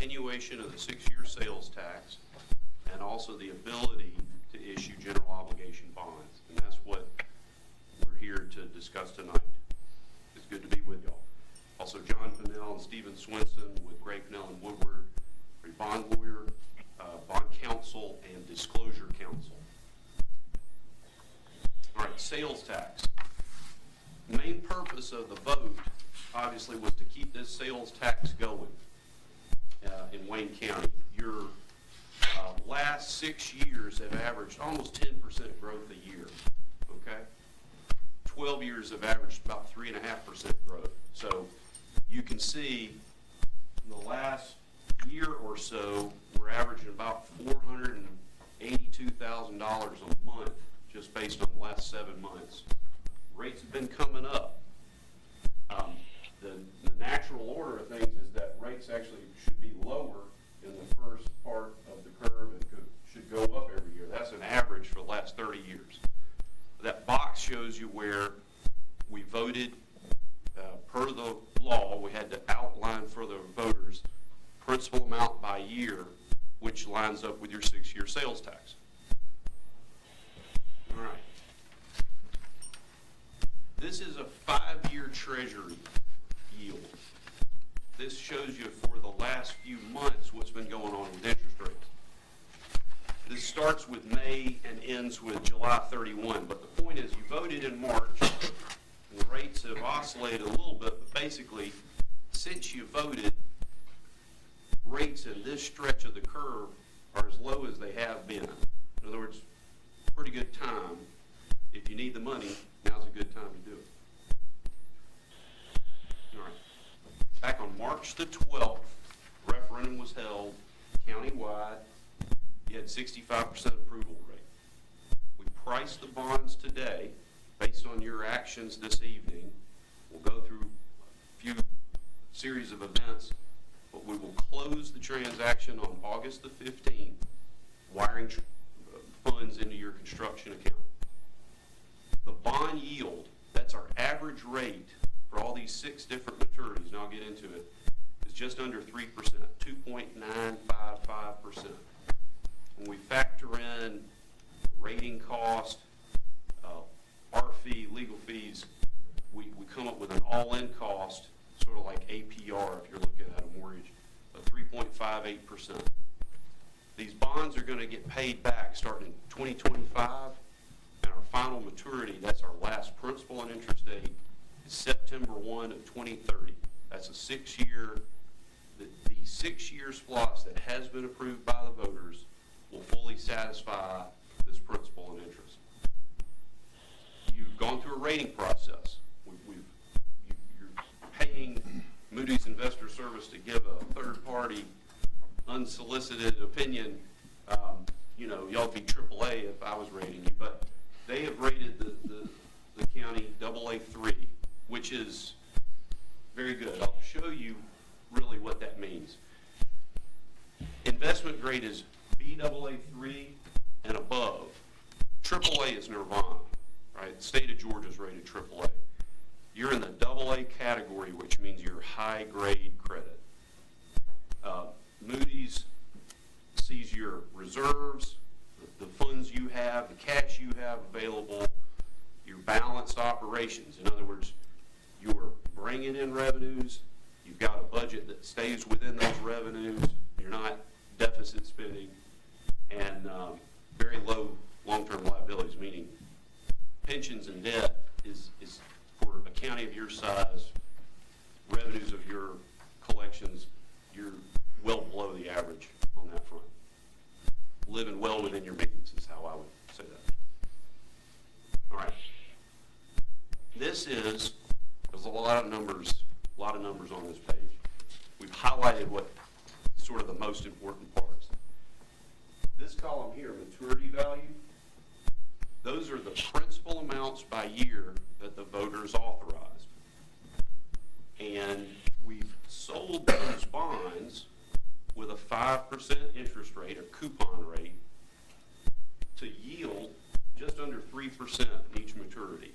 continuation of the 6-year sales tax and also the ability to issue general obligation bonds. And that's what we're here to discuss tonight. It's good to be with y'all. Also, John Pinnell and Stephen Swinson with Gray, Pinnell and Woodward, a bond lawyer, bond counsel, and disclosure counsel. All right, sales tax. The main purpose of the vote, obviously, was to keep this sales tax going in Wayne County. Your last 6 years have averaged almost 10% growth a year, okay? 12 years have averaged about 3.5% growth. So you can see in the last year or so, we're averaging about $482,000 a month just based on the last 7 months. Rates have been coming up. The natural order of things is that rates actually should be lower in the first part of the curve and should go up every year. That's an average for the last 30 years. That box shows you where we voted per the law. We had to outline for the voters principal amount by year, which lines up with your 6-year sales tax. All right. This is a 5-year Treasury yield. This shows you for the last few months what's been going on with interest rates. This starts with May and ends with July 31, but the point is you voted in March, and the rates have oscillated a little bit, but basically, since you voted, rates in this stretch of the curve are as low as they have been. In other words, pretty good time. If you need the money, now's a good time to do it. All right. Back on March the 12th, referendum was held countywide. You had 65% approval rate. We priced the bonds today based on your actions this evening. We'll go through a few series of events, but we will close the transaction on August the 15th, wiring funds into your construction account. The bond yield, that's our average rate for all these 6 different maturities, and I'll get into it, is just under 3%, 2.955%. When we factor in rating cost, our fee, legal fees, we come up with an all-in cost, sort of like APR if you're looking at a mortgage, of 3.58%. These bonds are going to get paid back starting in 2025, and our final maturity, that's our last principal and interest date, is September 1 of 2030. That's a 6-year, the 6-year SPLOST that has been approved by the voters will fully satisfy this principal and interest. You've gone through a rating process. You're paying Moody's Investor Service to give a third-party, unsolicited opinion. Y'all would be AAA if I was rating you, but they have rated the county AA3, which is very good. I'll show you really what that means. Investment grade is Baa3 and above. AAA is nirvana, right? The state of Georgia is rated AAA. You're in the AA category, which means you're high grade credit. Moody's sees your reserves, the funds you have, the cash you have available, your balanced operations. In other words, you're bringing in revenues, you've got a budget that stays within those revenues, you're not deficit spending, and very low long-term liabilities, meaning pensions and debt is for a county of your size, revenues of your collections, you're well below the average on that front. Living well within your means is how I would say that. All right. There's a lot of numbers on this page. We've highlighted what sort of the most important parts. This column here, maturity value, those are the principal amounts by year that the voters authorized. And we've sold those bonds with a 5% interest rate, or coupon rate, to yield just under 3% in each maturity.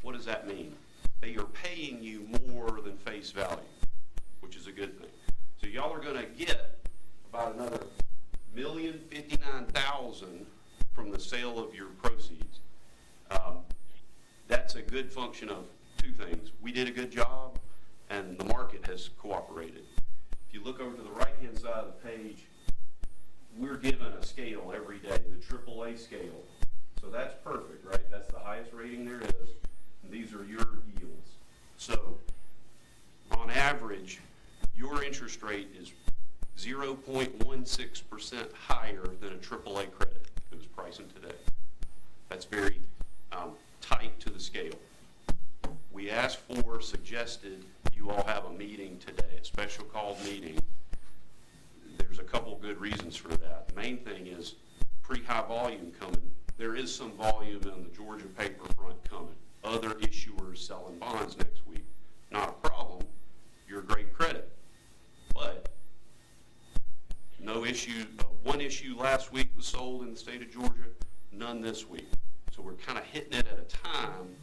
What does that mean? They are paying you more than face value, which is a good thing. So y'all are gonna get about another $1,059,000 from the sale of your proceeds. That's a good function of two things. We did a good job, and the market has cooperated. If you look over to the right-hand side of the page, we're given a scale every day, the AAA scale. So that's perfect, right? That's the highest rating there is. And these are your yields. So on average, your interest rate is 0.16% higher than a AAA credit if it was pricing today. That's very tight to the scale. We suggested you all have a meeting today, a special called meeting. There's a couple good reasons for that. The main thing is pretty high volume coming. There is some volume in the Georgia paper front coming. Other issuers selling bonds next week. Not a problem. You're a great credit. But no issue. One issue last week was sold in the state of Georgia. None this week. So we're kind of hitting it at a time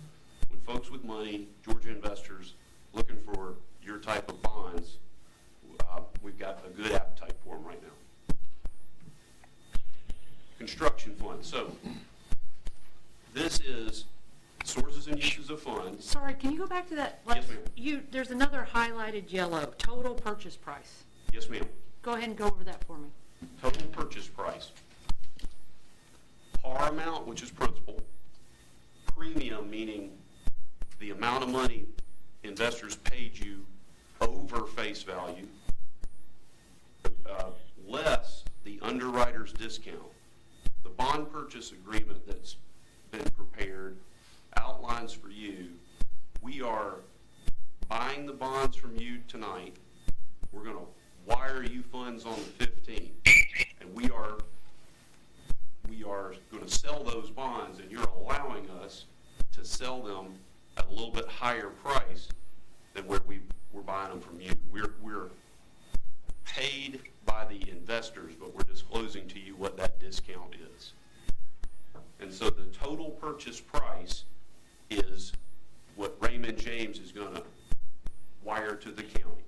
when folks with money, Georgia investors, looking for your type of bonds, we've got a good appetite for them right now. Construction funds. So this is sources and uses of funds. Sorry, can you go back to that? Yes, ma'am. There's another highlighted yellow, total purchase price. Yes, ma'am. Go ahead and go over that for me. Total purchase price. Par amount, which is principal. Premium, meaning the amount of money investors paid you over face value, less the underwriter's discount. The bond purchase agreement that's been prepared outlines for you, we are buying the bonds from you tonight. We're going to wire you funds on the 15th, and we are going to sell those bonds, and you're allowing us to sell them at a little bit higher price than where we're buying them from you. We're paid by the investors, but we're disclosing to you what that discount is. And so the total purchase price is what Raymond James is going to wire to the county.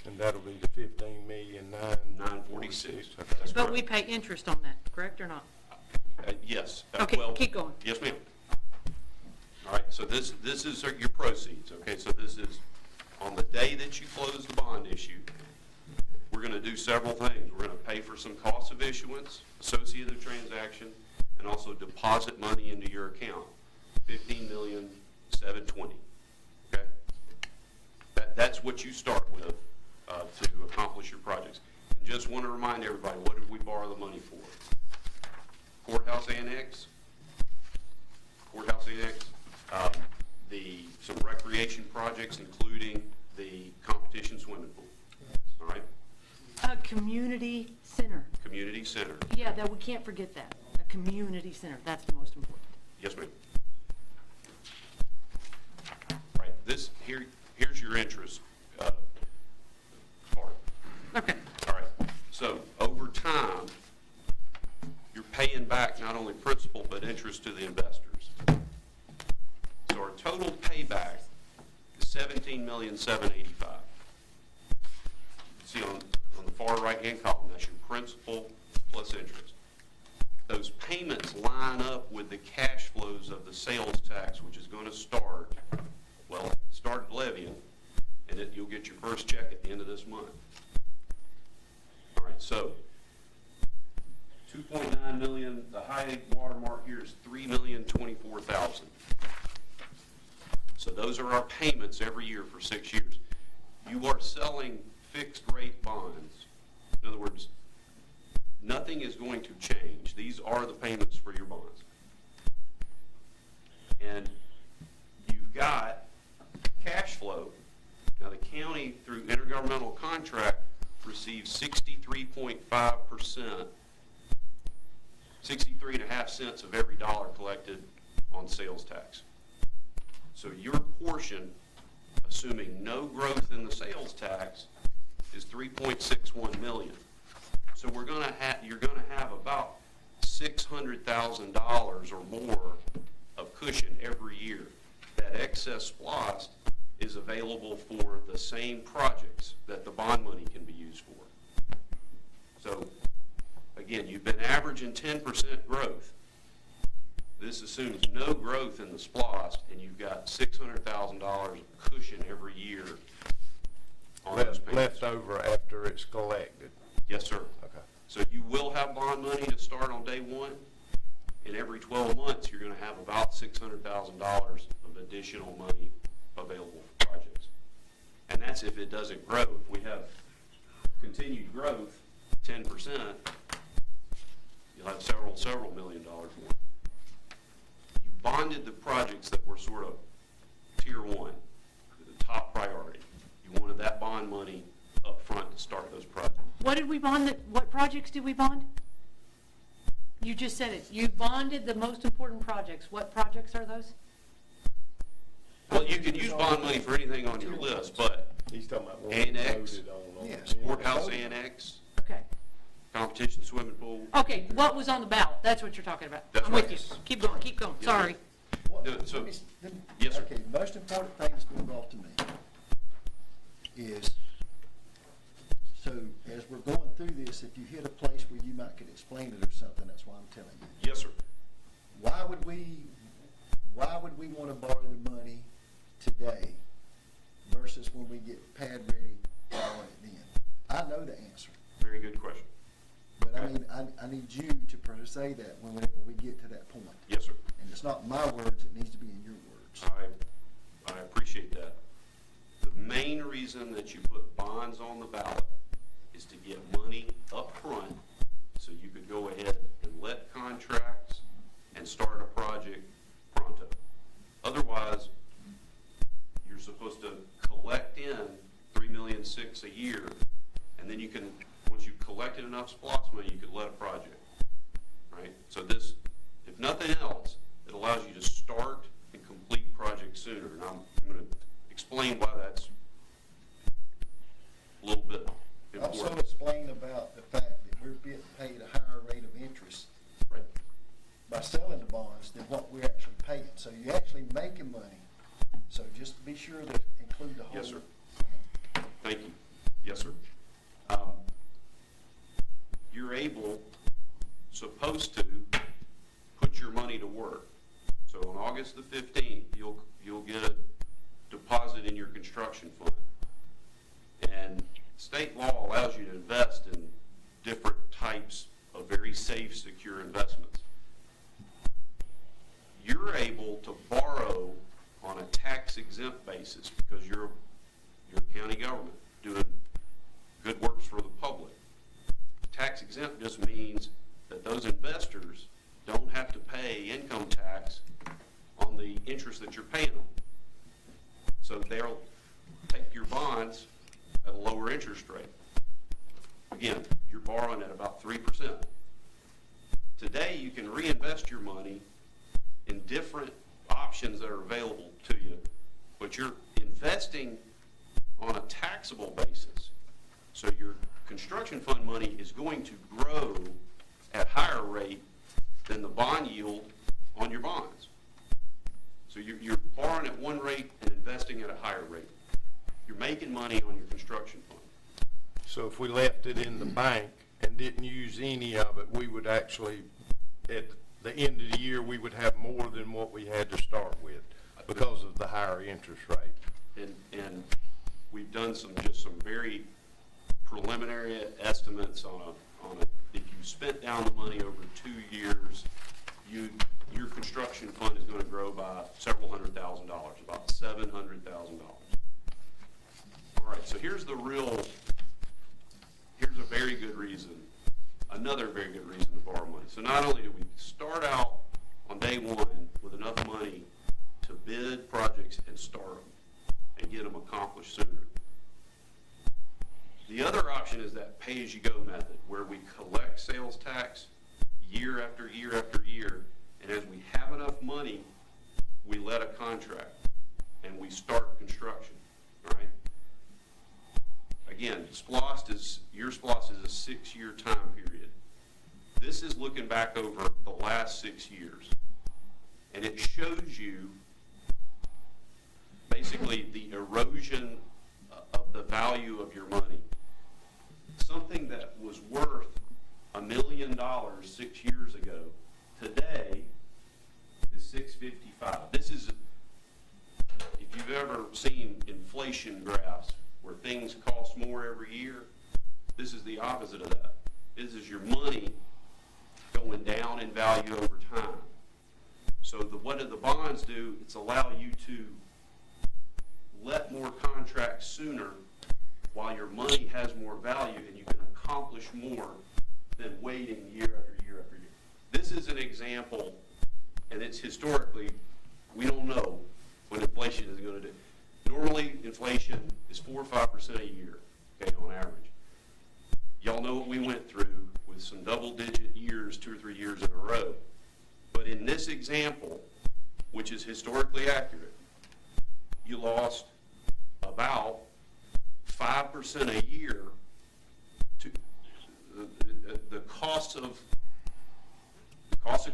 And that'll be the $15,946,000. That's But correct. we pay interest on that, correct or not? Yes. Okay, keep going. Yes, ma'am. All right, so this is your proceeds, okay? So this is on the day that you close the bond issue. We're going to do several things. We're going to pay for some costs of issuance, associated transaction, and also deposit money into your account, $15,720,000, okay? That's what you start with to accomplish your projects. And just want to remind everybody, what did we borrow the money for? Courthouse annex, some recreation projects, including the competition swimming pool. All right, A community center. community center. Yeah, that we can't forget that. A community center, that's the most important. Yes, ma'am. All right, here's your interest part. Okay. All right, so over time, you're paying back not only principal but interest to the investors. So our total payback is $17,785,000. See on the far right-hand column, that's your principal plus interest. Those payments line up with the cash flows of the sales tax, which is going to start levying, and you'll get your first check at the end of this month. All right, so 2.9 million, the high watermark here is $3,024,000. So those are our payments every year for 6 years. You are selling fixed rate bonds. In other words, nothing is going to change. These are the payments for your bonds. And you've got cash flow. Now the county, through intergovernmental contract, receives 63.5%, 63.5 cents of every dollar collected on sales tax. So your portion, assuming no growth in the sales tax, is $3.61 million. So you're going to have about $600,000 or more of cushion every year. That excess SPLOST is available for the same projects that the bond money can be used for. So, again, you've been averaging 10% growth. This assumes no growth in the SPLOST, and you've got $600,000 of cushion every year on those payments. Left over after it's collected. Yes, sir. Okay. So you will have bond money to start on day one, and every 12 months, you're going to have about $600,000 of additional money available for projects. And that's if it doesn't grow. If we have continued growth, 10%, you'll have several $million more. You bonded the projects that were sort of tier one, the top priority. You wanted that bond money up front to start those projects. What did we bond, what projects did we bond? You just said it. You bonded the most important projects. What projects are those? Well, you can use bond money for anything on your list, but He's talking about one Annex. voted on. Yes. courthouse annex, Okay. competition swimming pool. Okay, what was on the ballot? That's what you're talking about. That's I'm with right. you. Keep going, Yes, sorry. What- No, so- let me- let me- Yes, sir. Okay, the most important thing that's been brought to me is, so as we're going through this, if you hit a place where you might could explain it or something, that's why I'm telling you. Yes, sir. Why would we want to borrow the money today versus when we get pad ready, borrow it then? I know the answer, Very good question. but I mean, I need you to say that whenever we get to that point. Yes, sir. And it's not my words, it needs to be in your words. I appreciate that. The main reason that you put bonds on the ballot is to get money up front so you could go ahead and let contracts and start a project pronto. Otherwise, you're supposed to collect in $3.6 million a year, and then you can, once you've collected enough SPLOST money, you could let a project, right? So this, if nothing else, it allows you to start and complete projects sooner, and I'm going to explain why that's a little bit Also important. explain about the fact that we're being paid a higher rate of interest Right. by selling the bonds than what we're actually paying. So you're actually making money. So just be sure to include the whole. Yes, sir. Thank you. Yes, sir. You're supposed to put your money to work. So on August the 15th, you'll get a deposit in your construction fund. And state law allows you to invest in different types of very safe, secure investments. You're able to borrow on a tax-exempt basis because you're a county government doing good works for the public. Tax-exempt just means that those investors don't have to pay income tax on the interest that you're paying them. So they'll take your bonds at a lower interest rate. Again, you're borrowing at about 3%. Today, you can reinvest your money in different options that are available to you, but you're investing on a taxable basis. So your construction fund money is going to grow at higher rate than the bond yield on your bonds. So you're borrowing at one rate and investing at a higher rate. You're making money on your construction fund. So if we left it in the bank and didn't use any of it, we would actually, at the end of the year, we would have more than what we had to start with because of the higher interest rate. And we've done some very preliminary estimates on if you spent down the money over 2 years, your construction fund is going to grow by several $100,000, about $700,000. All right, so here's a very good reason, another very good reason to borrow money. So not only do we start out on day one with enough money to bid projects and start them and get them accomplished sooner. The other option is that pay-as-you-go method, where we collect sales tax year after year after year, and as we have enough money, we let a contract and we start construction, all right? Again, your SPLOST is a 6-year time period. This is looking back over the last 6 years, and it shows you basically the erosion of the value of your money. Something that was worth $1 million 6 years ago, today is $655. This is, if you've ever seen inflation graphs where things cost more every year, this is the opposite of that. This is your money going down in value over time. So what do the bonds do? It's allow you to let more contracts sooner while your money has more value and you can accomplish more than waiting year after year after year. This is an example, and it's historically, we don't know what inflation is going to do. Normally, inflation is 4 or 5% a year, okay, on average. Y'all know what we went through with some double-digit years, 2 or 3 years in a row. But in this example, which is historically accurate, you lost about 5% a year to the cost of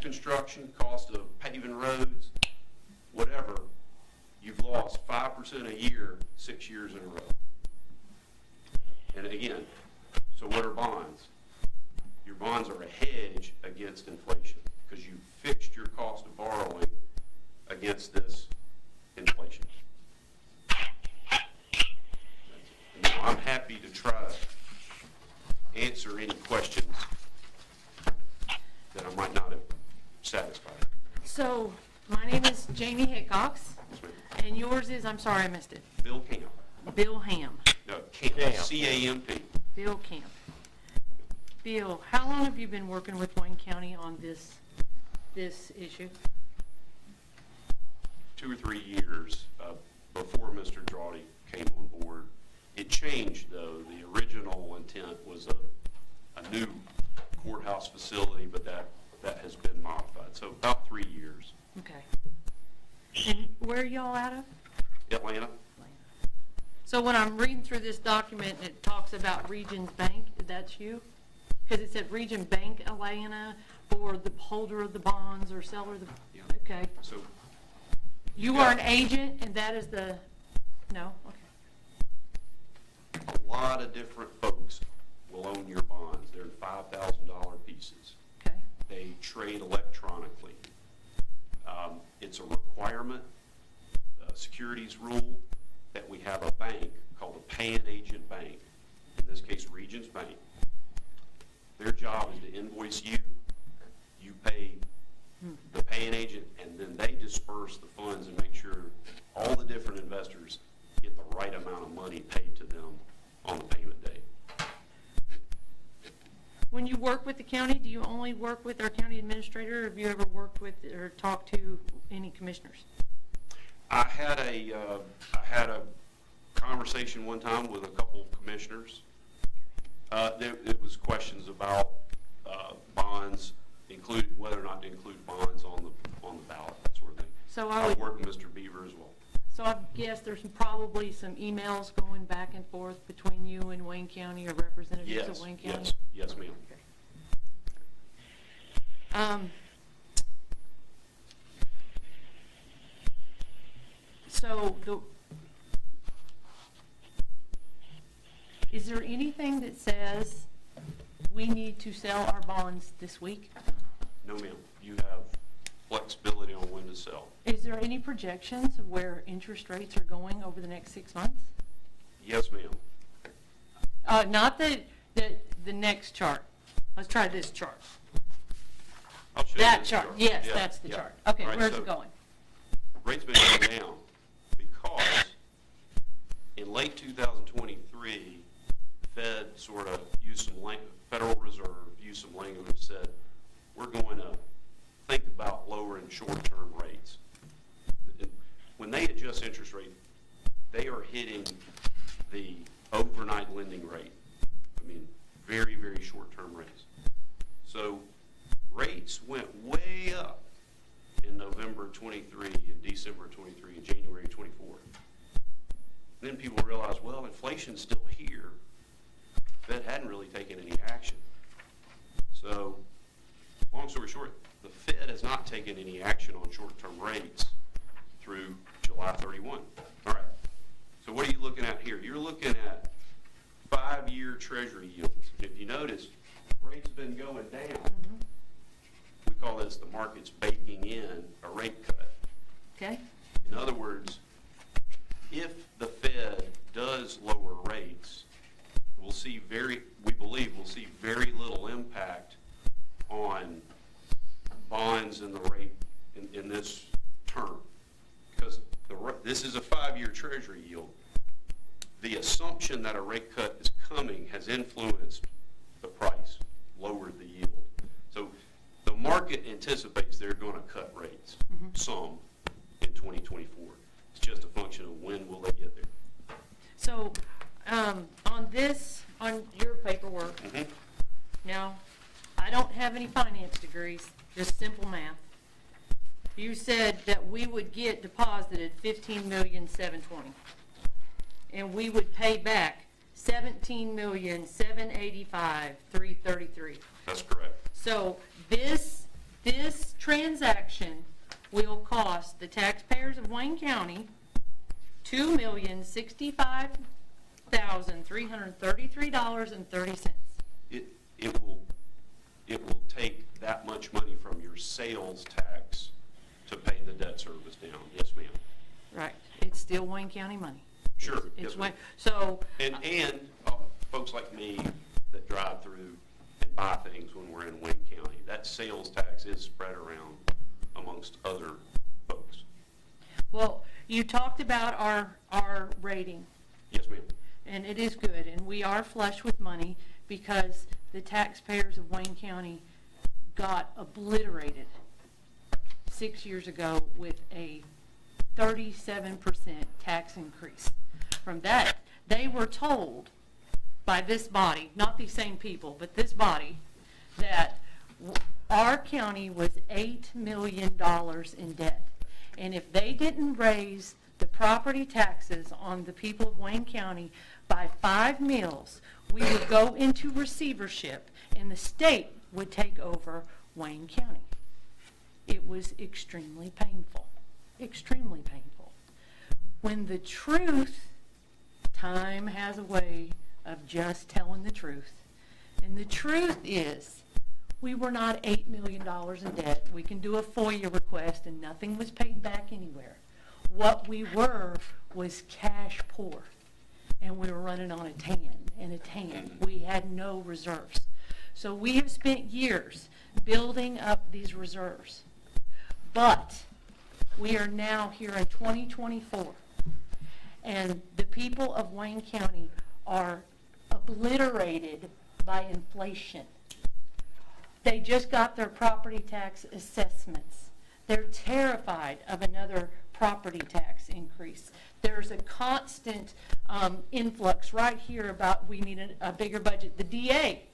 construction, cost of paving roads, whatever. You've lost 5% a year, 6 years in a row. And again, so what are bonds? Your bonds are a hedge against inflation because you fixed your cost of borrowing against this inflation. Now, I'm happy to try to answer any questions that I might not have satisfied. So, my name is Jamie Hickox, Yes, ma'am. and yours is, I'm sorry I missed it, Bill Camp. Bill Ham. No, Camp. Camp. C-A-M-P. Bill Camp. Bill, how long have you been working with Wayne County on this issue? 2 or 3 years before Mr. Drawdy came on board. It changed, though. The original intent was a new courthouse facility, but that has been modified. So about 3 years. Okay. And where are y'all out of? Atlanta? So when I'm reading through this document, and it talks about Regions Bank, that's you? Because it said Region Bank Atlanta, or the holder of the bonds, or seller of the, Yeah. okay. So You are an agent, and that is the, no? Okay. a lot of different folks will own your bonds. They're $5,000 pieces. Okay. They trade electronically. It's a requirement, securities rule, that we have a bank called a paying agent bank, in this case Regions Bank. Their job is to invoice you, you pay the paying agent, and then they disperse the funds and make sure all the different investors get the right amount of money paid to them on the payment date. When you work with the county, do you only work with our county administrator, or have you ever worked with or talked to any commissioners? I had a conversation one time with a couple of commissioners. It was questions about bonds, whether or not to include bonds on the ballot, that sort of thing. So I worked with Mr. Beaver as well. So I guess there's probably some emails going back and forth between you and Wayne County, or representatives Yes, of Wayne County? yes, ma'am. Is there anything that says we need to sell our bonds this week? No, ma'am. You have flexibility on when to sell. Is there any projections of where interest rates are going over the next 6 months? Yes, ma'am. Not the next chart. Let's try this chart. I'll show you That this chart, yes, Yeah, that's the yeah. chart. Okay, All right, where's so it going? Rates been going down because in late 2023, the Fed sort of Federal Reserve used some language that said, we're going to think about lowering short-term rates. When they adjust interest rate, they are hitting the overnight lending rate. I mean, very, very short-term rates. So rates went way up in November 23 and December 23 and January 24. Then people realized, well, inflation's still here. Fed hadn't really taken any action. So, long story short, the Fed has not taken any action on short-term rates through July 31, or So what are you looking at here? You're looking at 5-year treasury yields. And if you notice, rates have been going down. We call this the market's baking in a rate cut. Okay? In other words, if the Fed does lower rates, we believe we'll see very little impact on bonds and the rate in this term. Because this is a 5-year treasury yield. The assumption that a rate cut is coming has influenced the price, lowered the yield. So the market anticipates they're going to cut rates, some, in 2024. It's just a function of when will they get there. So, on your paperwork, now, I don't have any finance degrees, just simple math. You said that we would get deposited $15,720,000, and we would pay back $17,785,333. That's correct. So this transaction will cost the taxpayers of Wayne County $2,065,333.30. It will take that much money from your sales tax to pay the debt service down. Yes, ma'am. Right. It's still Wayne County money. Sure. It's Yes, Wayne, ma'am. so, And folks like me that drive through and buy things when we're in Wayne County, that sales tax is spread around amongst other folks. well, you talked about our rating, Yes, ma'am. and it is good, and we are flush with money because the taxpayers of Wayne County got obliterated 6 years ago with a 37% tax increase. From that, they were told by this body, not these same people, but this body, that our county was $8 million in debt. And if they didn't raise the property taxes on the people of Wayne County by 5 mills, we would go into receivership and the state would take over Wayne County. It was extremely painful, extremely painful. When the truth, time has a way of just telling the truth. And the truth is, we were not $8 million in debt. We can do a FOIA request and nothing was paid back anywhere. What we were was cash poor. And we were running on a tan and a tan. We had no reserves. So we have spent years building up these reserves. But we are now here in 2024. And the people of Wayne County are obliterated by inflation. They just got their property tax assessments. They're terrified of another property tax increase. There's a constant influx right here about we need a bigger budget. The DA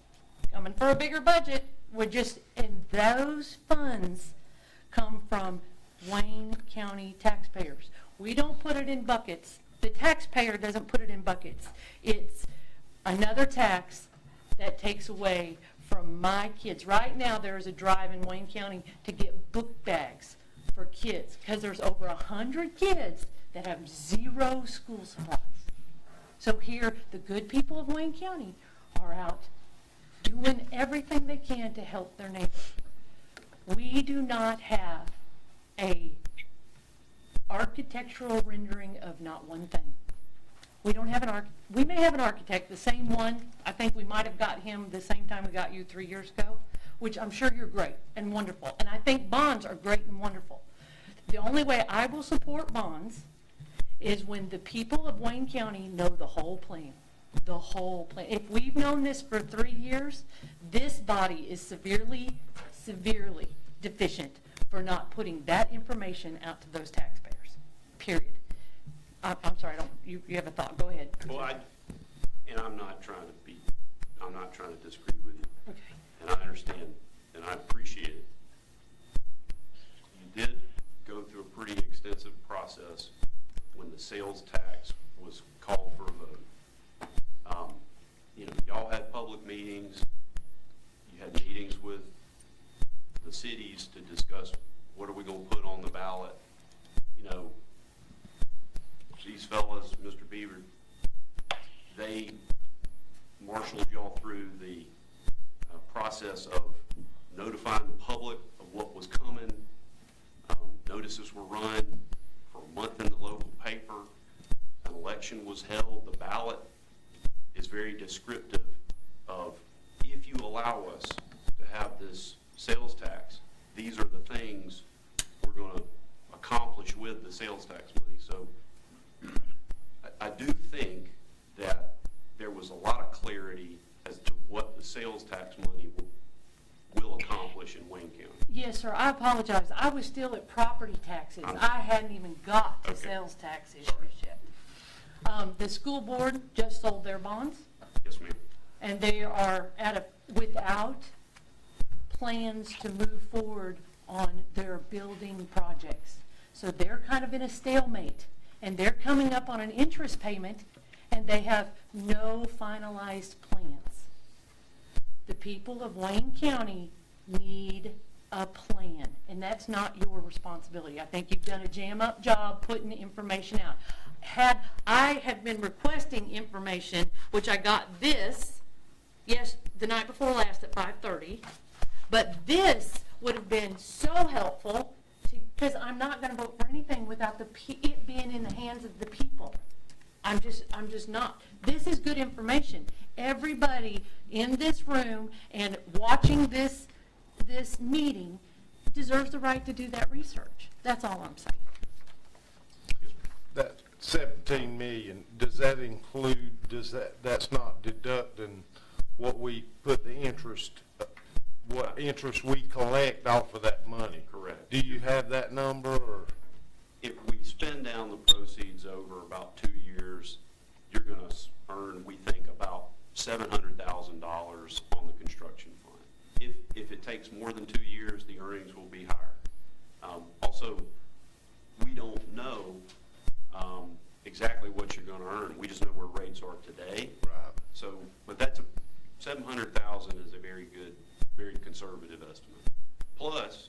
coming for a bigger budget would just, and those funds come from Wayne County taxpayers. We don't put it in buckets. The taxpayer doesn't put it in buckets. It's another tax that takes away from my kids. Right now, there is a drive in Wayne County to get book bags for kids because there's over 100 kids that have zero school supplies. So here, the good people of Wayne County are out doing everything they can to help their neighbors. We do not have a architectural rendering of not one thing. We don't have we may have an architect, the same one. I think we might have got him the same time we got you 3 years ago, which I'm sure you're great and wonderful. And I think bonds are great and wonderful. The only way I will support bonds is when the people of Wayne County know the whole plan. The whole plan. If we've known this for 3 years, this body is severely, severely deficient for not putting that information out to those taxpayers, period. I'm sorry, you have a thought, go ahead. Well, I'm not trying to disagree with you. Okay. And I understand, and I appreciate it. You did go through a pretty extensive process when the sales tax was called for a vote. Y'all had public meetings. You had meetings with the cities to discuss what are we going to put on the ballot. these fellas, Mr. Beaver, they marshaled y'all through the process of notifying the public of what was coming. Notices were run for a month in the local paper. An election was held. The ballot is very descriptive of, if you allow us to have this sales tax, these are the things we're going to accomplish with the sales tax money. So I do think that there was a lot of clarity as to what the sales tax money will accomplish in Wayne County. Yes, sir, I apologize. I was still at property taxes. I hadn't even got to Okay. sales tax issues Sorry. yet. The school board just sold their bonds, Yes, ma'am. and they are without plans to move forward on their building projects. So they're kind of in a stalemate, and they're coming up on an interest payment, and they have no finalized plans. The people of Wayne County need a plan, and that's not your responsibility. I think you've done a jam-up job putting the information out. I had been requesting information, which I got this, yes, the night before last at 5:30, but this would have been so helpful, because I'm not going to vote for anything without it being in the hands of the people. I'm just not. This is good information. Everybody in this room and watching this meeting deserves the right to do that research. That's all I'm saying. Yes, ma'am. That 17 million, does that include, that's not deducting what we put the interest, what interest we collect off of that money? Correct. Do you have that number, or? If we spend down the proceeds over about 2 years, you're going to earn, we think, about $700,000 on the construction fund. If it takes more than 2 years, the earnings will be higher. Also, we don't know exactly what you're going to earn. We just know where rates are today. Right. So, but that's $700,000 is a very good, very conservative estimate. Plus,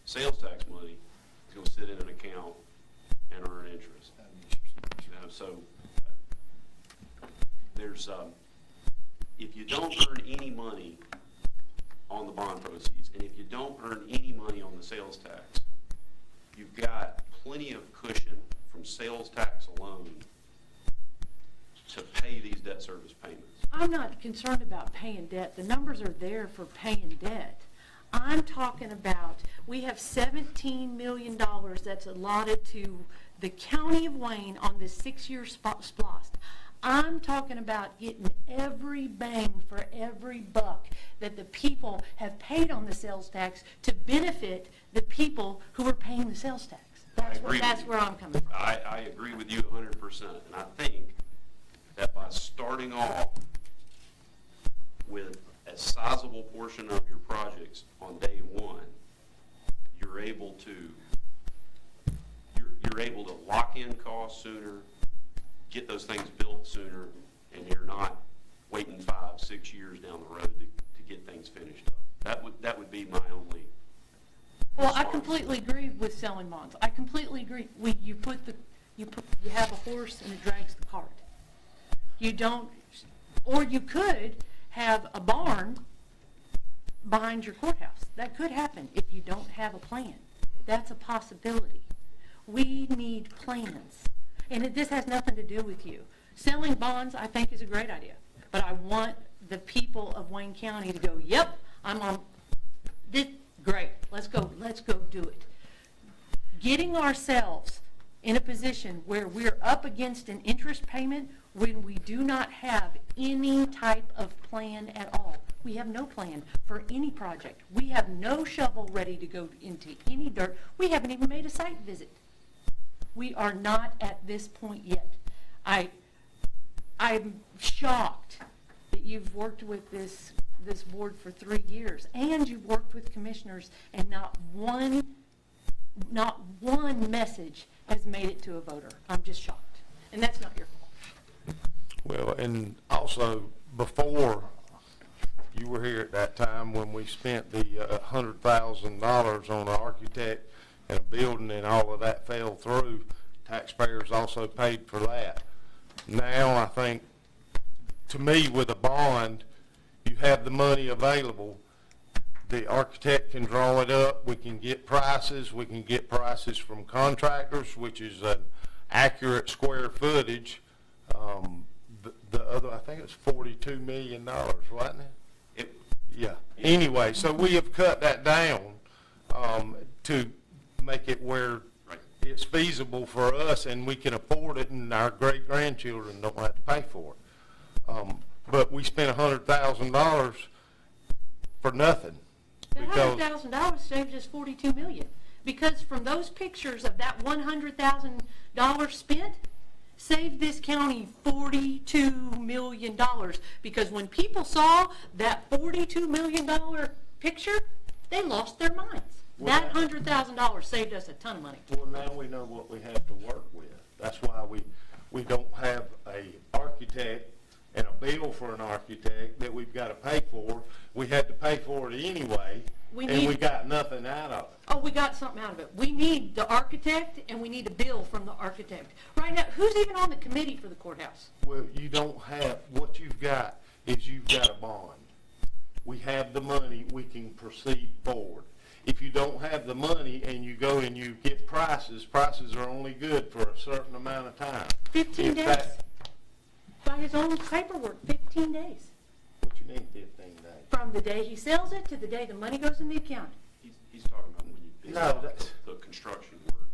sales tax money is going to sit in an account and earn interest. So there's, if you don't earn any money on the bond proceeds, and if you don't earn any money on the sales tax, you've got plenty of cushion from sales tax alone to pay these debt service payments. I'm not concerned about paying debt. The numbers are there for paying debt. I'm talking about, we have $17 million that's allotted to the county of Wayne on this 6-year SPLOST. I'm talking about getting every bang for every buck that the people have paid on the sales tax to benefit the people who are paying the sales tax. That's where I'm coming from. I agree with you 100%, and I think that by starting off with a sizable portion of your projects on day one, you're able to lock in costs sooner, get those things built sooner, and you're not waiting 5-6 years down the road to get things finished up. That would be my only. Well, I completely agree with selling bonds. I completely agree. You have a horse and it drags the cart. You don't, or you could have a barn behind your courthouse. That could happen if you don't have a plan. That's a possibility. We need plans. And this has nothing to do with you. Selling bonds, I think, is a great idea. But I want the people of Wayne County to go, yep, I'm on this. Great, let's go do it. Getting ourselves in a position where we're up against an interest payment when we do not have any type of plan at all. We have no plan for any project. We have no shovel ready to go into any dirt. We haven't even made a site visit. We are not at this point yet. I'm shocked that you've worked with this board for 3 years, and you've worked with commissioners, and not one message has made it to a voter. I'm just shocked, and that's not your fault. Well, and also, before you were here at that time when we spent the $100,000 on an architect and a building and all of that fell through, taxpayers also paid for that. Now, I think, to me, with a bond, you have the money available. The architect can draw it up, we can get prices from contractors, which is an accurate square footage. The other, I think it's $42 million, wasn't it? Yeah. Anyway, so we have cut that down to make it where Right. it's feasible for us and we can afford it and our great-grandchildren don't have to pay for it. But we spent $100,000 for nothing. That because- $100,000 saved us $42 million. Because from those pictures of that $100,000 spent, saved this county $42 million. Because when people saw that $42 million picture, they lost their minds. Well, That $100,000 saved us a ton of money. Well, now we know what we have to work with. That's why we don't have a architect and a bill for an architect that we've got to pay for. We had to pay for it anyway, and we got nothing out of it. Oh, we got something out of it. We need the architect and we need a bill from the architect. Right now, who's even on the committee for the courthouse? Well, you don't have, what you've got is you've got a bond. We have the money, we can proceed forward. If you don't have the money and you go and you get prices are only good for a certain amount of time. 15 If days. that- By his own paperwork, 15 days. What you mean 15 days? From the day he sells it to the day the money goes in the account. He's talking about when you No, bid that's- the construction work.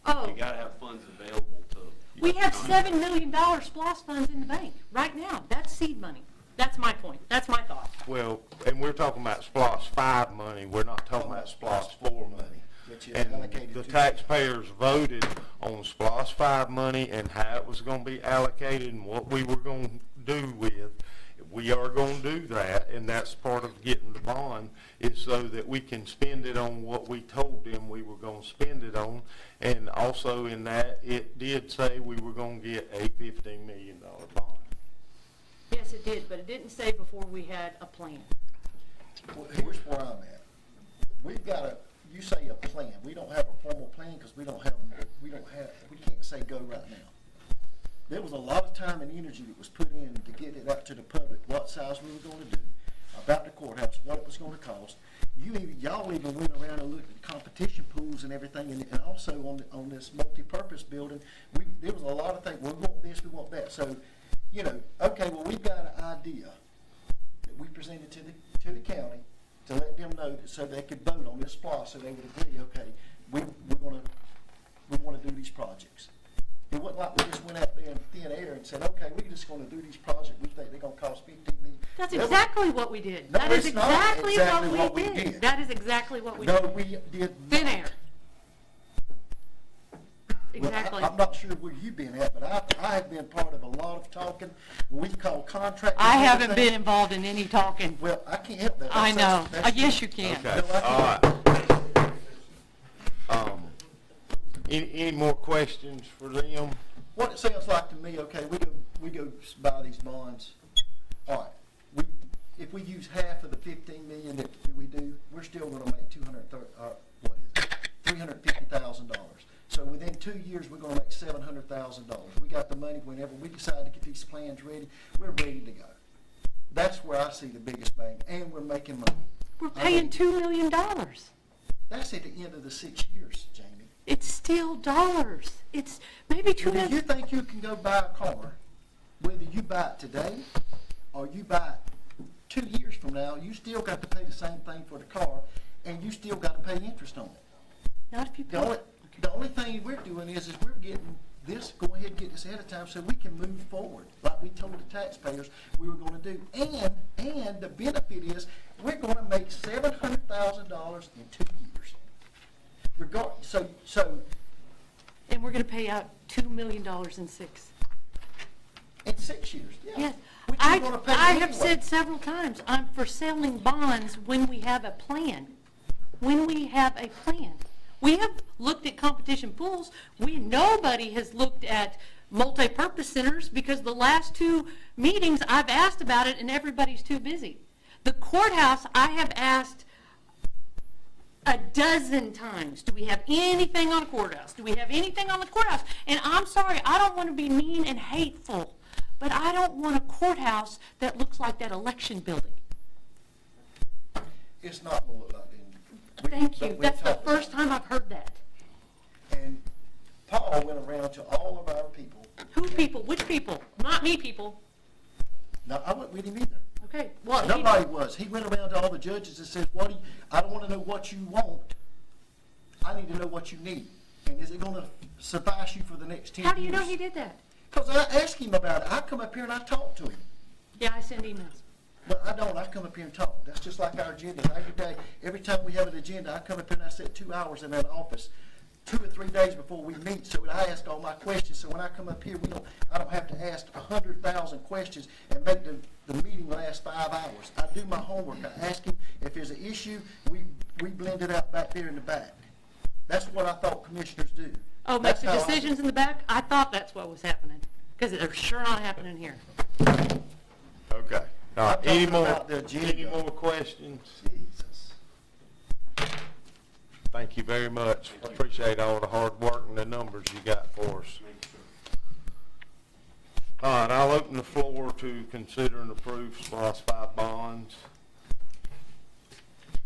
Oh, You gotta have funds available to. we have $7 million SPOS funds in the bank right now. That's seed money. That's my point. That's my thought. Well, and we're talking about SPOS 5 money, we're not talking about SPOS 4 money. Which is And allocated the to- taxpayers voted on SPOS 5 money and how it was gonna be allocated and what we were gonna do with. We are gonna do that, and that's part of getting the bond, is so that we can spend it on what we told them we were gonna spend it on. And also in that, it did say we were gonna get a $15 million bond. Yes, it did, but it didn't say before we had a plan. Well, here's where I'm at. We've got you say a plan. We don't have a formal plan because we can't say go right now. There was a lot of time and energy that was put in to get it out to the public, what size we were going to do, about the courthouse, what it was going to cost. Y'all even went around and looked at competition pools and everything, and also on this multi-purpose building, there was a lot of things, we want this, we want that. So, okay, well, we've got an idea that we presented to the county to let them know so they could vote on this SPOS, so they would agree, okay, we want to do these projects. It wasn't like we just went out there in thin air and said, okay, we're just going to do these projects, we think they're going to cost $15 million. That's exactly what we did. No, That is it's not exactly exactly what what we we did. did. That is exactly what we No, did. we did. Thin not. air. Well, Exactly. I'm not sure where you've been at, but I have been part of a lot of talking. We've called contractors. I and haven't everything. been involved in any talking. Well, I can't help that. I know. That's Yes, you can. Okay, No, I all can't. right. Any more questions for them? What it sounds like to me, okay, we go buy these bonds. All right, if we use half of the 15 million that we do, we're still gonna make $350,000. So within 2 years, we're gonna make $700,000. We got the money whenever we decide to get these plans ready, we're ready to go. That's where I see the biggest bang, and we're making money. We're paying $2 million. That's at the end of the 6 years, Jamie. It's still dollars. It's maybe $2 Well, do you million. think you can go buy a car, whether you buy it today or you buy it 2 years from now, you still got to pay the same thing for the car, and you still got to pay interest on it. Not if you The pay. only, the only thing we're doing is we're getting this, go ahead and get this ahead of time so we can move forward, like we told the taxpayers we were gonna do. And the benefit is, we're gonna make $700,000 in 2 years. So And we're going to pay out $2 million in 6. in 6 years, yeah. Yes. Which I you're gonna pay have anyway. said several times, I'm for selling bonds when we have a plan. When we have a plan. We have looked at competition pools. Nobody has looked at multi-purpose centers because the last 2 meetings I've asked about it and everybody's too busy. The courthouse, I have asked a dozen times, do we have anything on the courthouse? Do we have anything on the courthouse? And I'm sorry, I don't want to be mean and hateful, but I don't want a courthouse that looks like that election building. It's not gonna look like that. Thank you. But we That's the talked about first time I've heard that. it. And Paul went around to all of our people. Who people? Which people? Not me people. No, I wasn't with him either. Okay, well, he- Nobody was. He went around to all the judges and says, I don't want to know what you want. I need to know what you need. And is it going to suffice you for the next 10 years? how do you know he did that? Because I asked him about it. I come up here and I talk to him. Yeah, I send emails. But I don't. I come up here and talk. That's just like our agenda. Every day, every time we have an agenda, I come up here and I sit 2 hours in that office 2 or 3 days before we meet, so that I ask all my questions. So when I come up here, I don't have to ask 100,000 questions and make the meeting last 5 hours. I do my homework. I ask him if there's an issue. We blend it out back there in the back. That's what I thought commissioners do. Oh, make That's the how I do. decisions in the back? I thought that's what was happening, because they're sure not happening here. Okay. All right, I'm any talking more, about the agenda. any more questions? Jesus. Thank you very much. Appreciate all the hard work and the numbers you got for us. All right, I'll open the floor to consider and approve SPOS 5 bonds.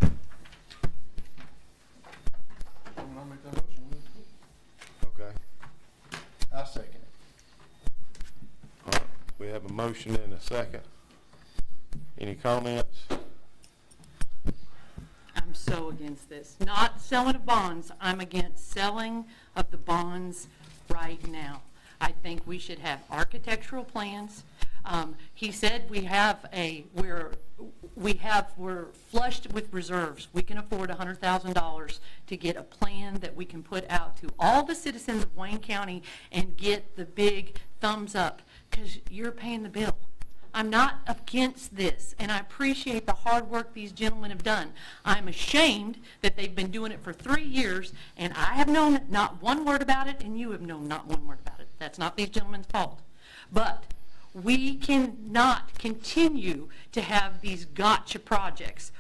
I'll make that motion. Okay. I second it. All right, we have a motion and a second. Any comments? I'm so against this. Not selling of bonds, I'm against selling of the bonds right now. I think we should have architectural plans. He said we're flushed with reserves. We can afford $100,000 to get a plan that we can put out to all the citizens of Wayne County and get the big thumbs up, because you're paying the bill. I'm not against this, and I appreciate the hard work these gentlemen have done. I'm ashamed that they've been doing it for 3 years, and I have known not one word about it, and you have known not one word about it. That's not these gentlemen's fault. But we cannot continue to have these gotcha projects.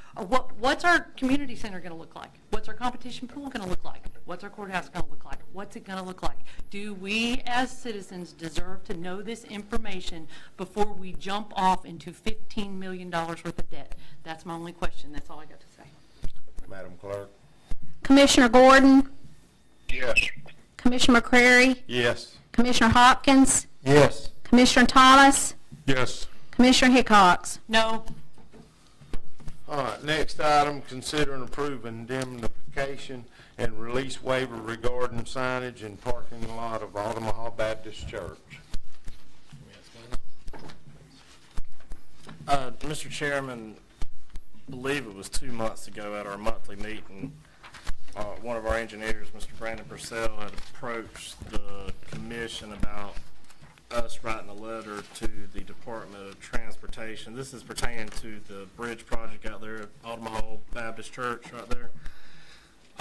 What's our community center going to look like? What's our competition pool going to look like? What's our courthouse going to look like? What's it going to look like? Do we as citizens deserve to know this information before we jump off into $15 million worth of debt? That's my only question. That's all I got to say. Madam Clerk? Commissioner Gordon, Yes. Commissioner McCrary, Yes. Commissioner Hopkins, Yes. Commissioner Thomas, Yes. Commissioner Hickox. No. All right, next item, consider and approve indemnification and release waiver regarding signage and parking lot of Omaha Baptist Church. Mr. Chairman, I believe it was 2 months ago at our monthly meeting, one of our engineers, Mr. Brandon Purcell, had approached the commission about us writing a letter to the Department of Transportation. This is pertaining to the bridge project out there at Omaha Baptist Church right there.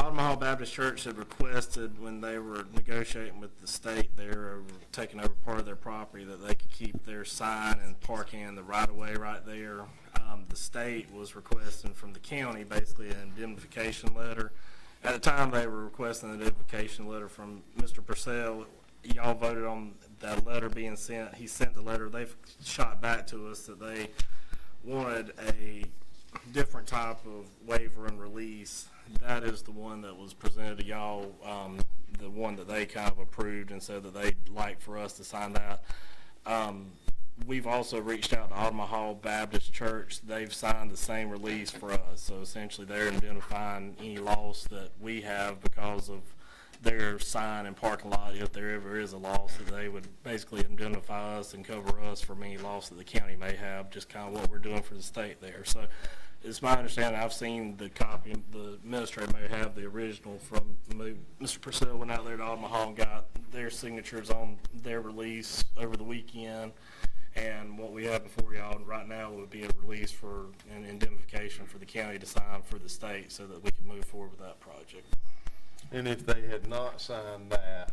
Omaha Baptist Church had requested, when they were negotiating with the state there, taking over part of their property, that they could keep their sign and parking in the right-of-way right there. The state was requesting from the county basically an indemnification letter. At the time they were requesting an indemnification letter from Mr. Purcell, y'all voted on that letter being sent. He sent the letter. They've shot back to us that they wanted a different type of waiver and release. That is the one that was presented to y'all, the one that they kind of approved and said that they'd like for us to sign that. We've also reached out to Omaha Baptist Church. They've signed the same release for us. So essentially they're identifying any loss that we have because of their sign and parking lot. If there ever is a loss, that they would basically indemnify us and cover us for any loss that the county may have, just kind of what we're doing for the state there. So it's my understanding, I've seen the copy, the administrator may have the original from Mr. Purcell went out there to Omaha and got their signatures on their release over the weekend. And what we have before y'all right now would be a release for an indemnification for the county to sign for the state so that we can move forward with that project. And if they had not signed that,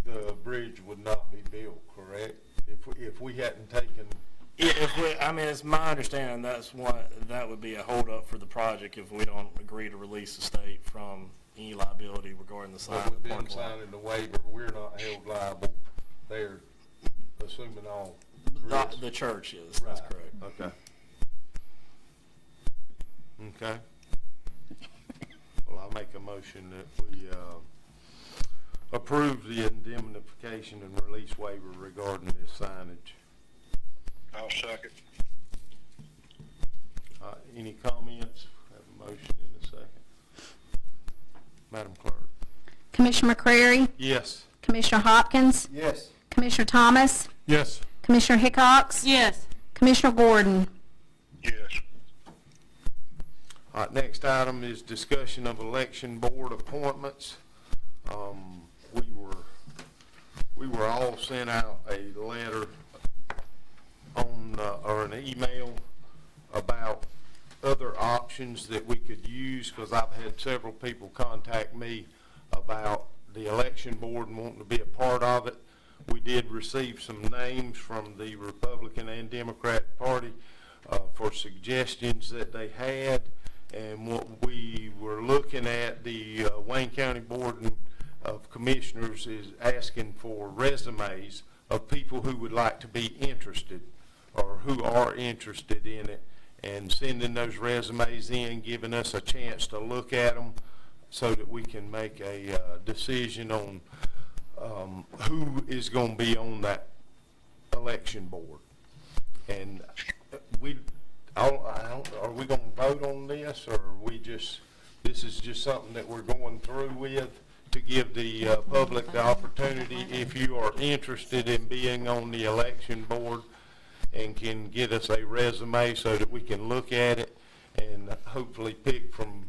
the bridge would not be built, correct? If we hadn't taken If we, I mean, it's my understanding that would be a holdup for the project if we don't agree to release the state from any liability regarding the sign But of with the them parking lot. signing the waiver, we're not held liable. They're assuming all risks. The church is, that's Right. correct. Okay. Okay. Well, I'll make a motion that we, approve the indemnification and release waiver regarding this signage. I'll second. Any comments? Have a motion in a second. Madam Clerk? Commissioner McCrary, Yes. Commissioner Hopkins, Yes. Commissioner Thomas, Yes. Commissioner Hickox, Yes. Commissioner Gordon. Yes. All right, next item is discussion of election board appointments. We were all sent out a letter on, or an email about other options that we could use, because I've had several people contact me about the election board and wanting to be a part of it. We did receive some names from the Republican and Democrat Party for suggestions that they had, and what we were looking at, the Wayne County Board of Commissioners is asking for resumes of people who would like to be interested or who are interested in it, and sending those resumes in, giving us a chance to look at them so that we can make a decision on who is going to be on that election board. And are we going to vote on this, or are we just, this is just something that we're going through with to give the public the opportunity, if you are interested in being on the election board, and can get us a resume so that we can look at it and hopefully pick from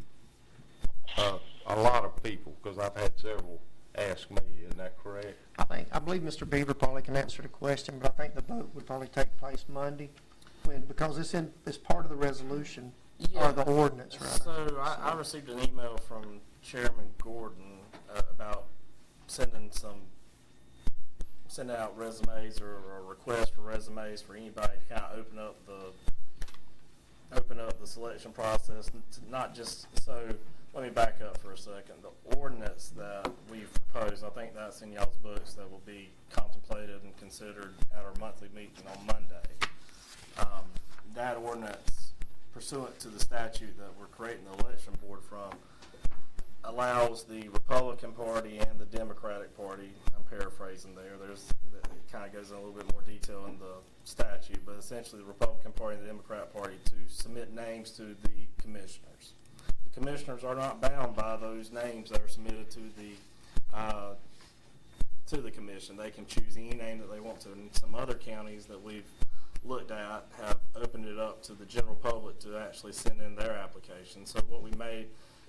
a lot of people, because I've had several ask me. Isn't that correct? I believe Mr. Beaver probably can answer the question, but I think the vote would probably take place Monday, because it's part of the resolution, or the ordinance, rather. So I received an email from Chairman Gordon about sending out resumes or requests for resumes for anybody to kind of open up the selection process. Not just, so let me back up for a second. The ordinance that we've proposed, I think that's in y'all's books, that will be contemplated and considered at our monthly meeting on Monday. That ordinance, pursuant to the statute that we're creating the election board from, allows the Republican Party and the Democratic Party, I'm paraphrasing there, it kind of goes in a little bit more detail in the statute, but essentially the Republican Party and the Democrat Party to submit names to the commissioners. The commissioners are not bound by those names that are submitted to the commission. They can choose any name that they want to. And some other counties that we've looked at have opened it up to the general public to actually send in their application. So what we made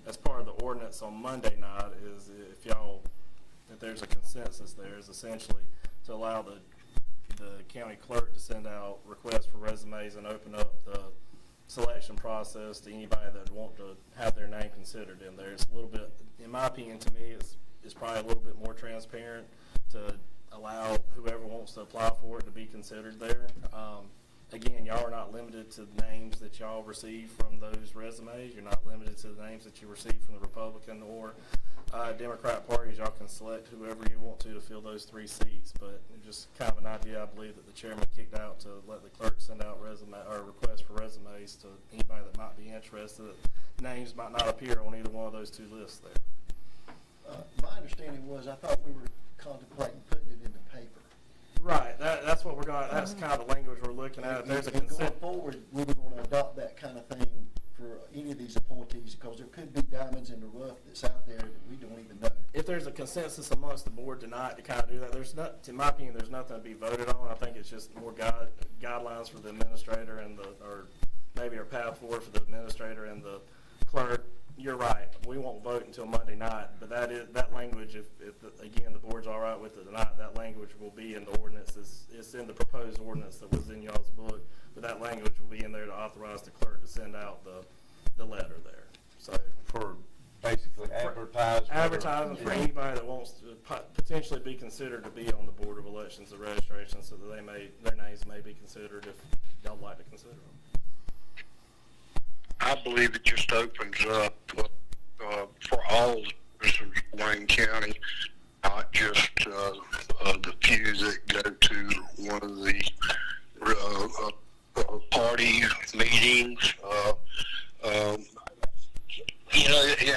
as part of the ordinance on Monday night is, if there's a consensus there, is essentially to allow the county clerk to send out requests for resumes and open up the selection process to anybody that want to have their name considered in there. It's a little bit, in my opinion, to me, it's probably a little bit more transparent to allow whoever wants to apply for it to be considered there. Again, y'all are not limited to the names that y'all receive from those resumes. You're not limited to the names that you receive from the Republican or Democrat parties. Y'all can select whoever you want to fill those 3 seats. But just kind of an idea, I believe, that the chairman kicked out to let the clerk send out requests for resumes to anybody that might be interested. Names might not appear on either one of those 2 lists there. My understanding was, I thought we were contemplating putting it in the paper. Right, that's what we're going, that's kind of the language we're looking at. There's a And going consent. forward, we were gonna adopt that kind of thing for any of these appointees, because there could be diamonds in the rough that's out there that we don't even know. If there's a consensus amongst the board tonight to kind of do that, in my opinion, there's nothing to be voted on. I think it's just more guidelines for the administrator or maybe a path forward for the administrator and the clerk. You're right, we won't vote until Monday night, but that language, if again, the board's all right with it tonight, that language will be in the ordinance. It's in the proposed ordinance that was in y'all's book, but that language will be in there to authorize the clerk to send out the letter there. So For basically advertisement. or- Advertising for anybody that wants to potentially be considered to be on the Board of Elections and Registration, so that their names may be considered if y'all like to consider them. I believe it just opens up for all citizens of Wayne County, not just the few that go to one of the party meetings.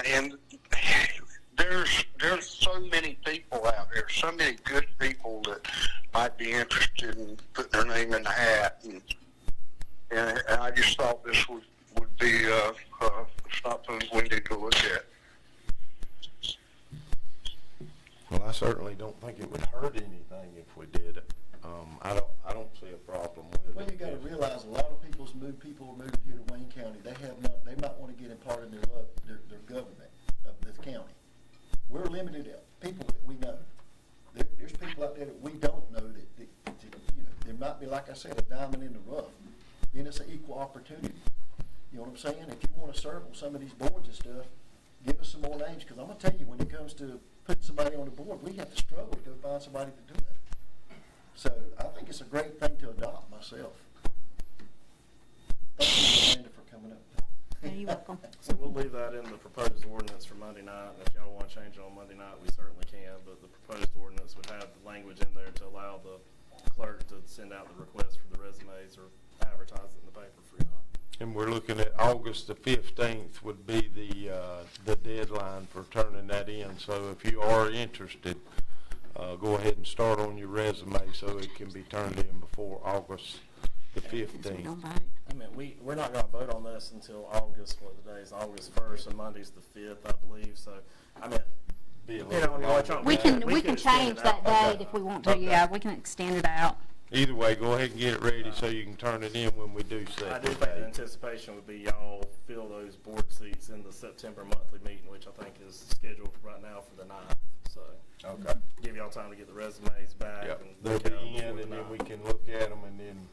And there's so many people out there, so many good people that might be interested in putting their name in the hat, and I just thought this would be something we need to look at. Well, I certainly don't think it would hurt anything if we did it. I don't see a problem with it. Well, you gotta realize, a lot of people are moving here to Wayne County, they might wanna get imparted in their government of this county. We're limited to people that we know. There's people out there that we don't know that, you know, there might be, like I said, a diamond in the rough. Then it's an equal opportunity. You know what I'm saying? If you wanna serve on some of these boards and stuff, give us some more names, cause I'm gonna tell you, when it comes to putting somebody on the board, we have to struggle to go find somebody to do that. So I think it's a great thing to adopt myself. Thank you, Amanda, for coming up. Yeah, you're welcome. So we'll leave that in the proposed ordinance for Monday night, and if y'all want to change it on Monday night, we certainly can, but the proposed ordinance would have the language in there to allow the clerk to send out the request for the resumes or advertise it in the paper for y'all. And we're looking at August the 15th would be the deadline for turning that in. So if you are interested, go ahead and start on your resume so it can be turned in before August the 15th. I mean, we're not gonna vote on this until August, what the day is, August 1st, and Monday's the 5th, I believe, so, I mean, Be a depending little on your longer. electronic. We can, we could can extend change it that out. date if we want to, Okay. yeah, we can extend it out. Either way, go ahead and get it ready so you can turn it in when we do set I the do think the date. anticipation would be y'all fill those board seats in the September monthly meeting, which I think is scheduled right now for the 9th, so. Okay. Give y'all time to get the resumes back. Yep, and they'll look at 'em be before in the and then 9th. we can look at them and then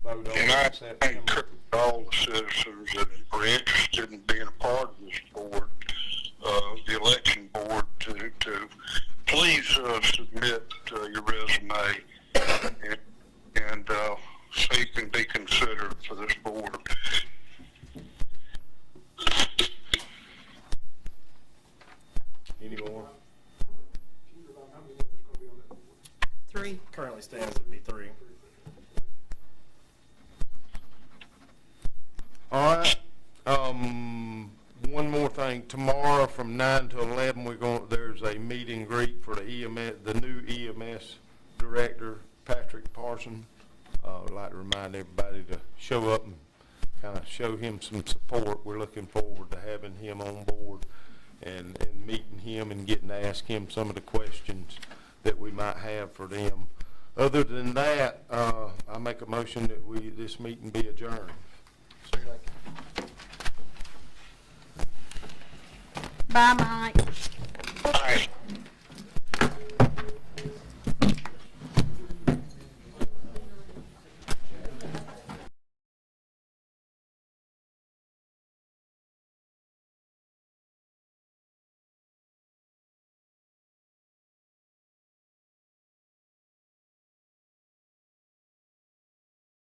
vote on And them I in September. encourage all the citizens that are interested in being a part of this board, the election board, to please submit your resume and so you can be considered for this board. Any more? 3. Currently stands to be 3. All right. One more thing. Tomorrow from 9 to 11, there's a meet and greet for the EMS, the new EMS director, Patrick Parson. I'd like to remind everybody to show up and kind of show him some support. We're looking forward to having him on board and meeting him and getting to ask him some of the questions that we might have for them. Other than that, I make a motion that this meeting be adjourned. Bye, Mike.